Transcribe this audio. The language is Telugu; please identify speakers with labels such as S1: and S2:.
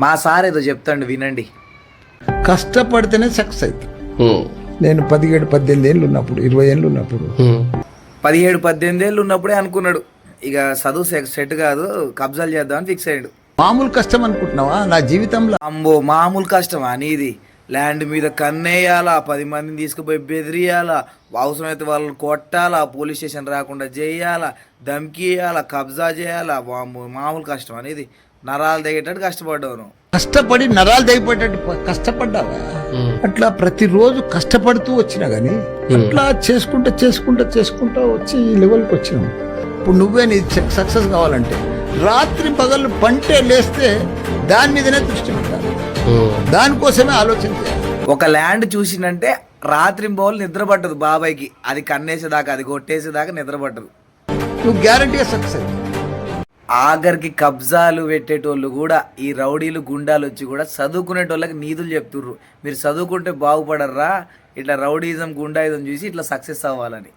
S1: మా సార్ ఏదో చెప్తాండు వినండి.
S2: కష్టపడితేనే సక్సెస్ అవుతుంది. నేను 17-18 ఏళ్ళు ఉన్నప్పుడు 20 ఏళ్ళు ఉన్నప్పుడు
S1: 17-18 ఏళ్ళు ఉన్నప్పుడే అనుకున్నాడు ఇక చదువు సెట్ కాదు, కబ్జాలు చేద్దామని ఫిక్స్ అయ్యాడు.
S2: మామూలు కష్టం అనుకుంటున్నావా నా జీవితంలో?
S1: అమ్మో మామూలు కష్టం అనేది. ల్యాండ్ మీద కన్నేయాలా, 10 మందిని తీసుకుపోయి బెదిరియాలా, అవసరమైతే వాళ్ళని కొట్టాలా, పోలీస్ స్టేషన్ రాకుండా చేయాలా, ధమ్కి వేయాలా, కబ్జా చేయాలా. మామూలు కష్టం అనేది. నరాలు తెగేటట్టు కష్టపడ్డావు.
S2: కష్టపడి నరాలు తెగిపోయేటట్టు కష్టపడ్డావా? అట్లా ప్రతిరోజు కష్టపడుతూ వచ్చినా గానీ అట్లా చేసుకుంటా చేసుకుంటా చేసుకుంటా వచ్చి ఈ లెవెల్కి వచ్చినాం. ఇప్పుడు నువ్వే నీ సక్సెస్ కావాలంటే రాత్రి పగలు పంటే లేస్తే దాని మీదనే దృష్టి పెట్టాలి, దానికోసమే ఆలోచన చేయాలి.
S1: ఒక ల్యాండ్ చూసిందంటే రాత్రి బౌలు నిద్ర పట్టదు బాబాయ్కి. అది కన్నేసేదాకా, అది కొట్టేసేదాకా నిద్ర పట్టదు.
S2: నువ్వు గ్యారంటీగా సక్సెస్.
S1: ఆఖరికి కబ్జాలు పెట్టేటోళ్ళు కూడా, ఈ రౌడీలు గుండాలు వచ్చి కూడా చదువుకునేటోళ్ళకి నీతులు చెప్తుర్రు. మీరు చదువుకుంటే బాగుపడర్రా, ఇట్లా రౌడీజం గుండాయిజం చూసి ఇట్లా సక్సెస్ అవ్వాలని.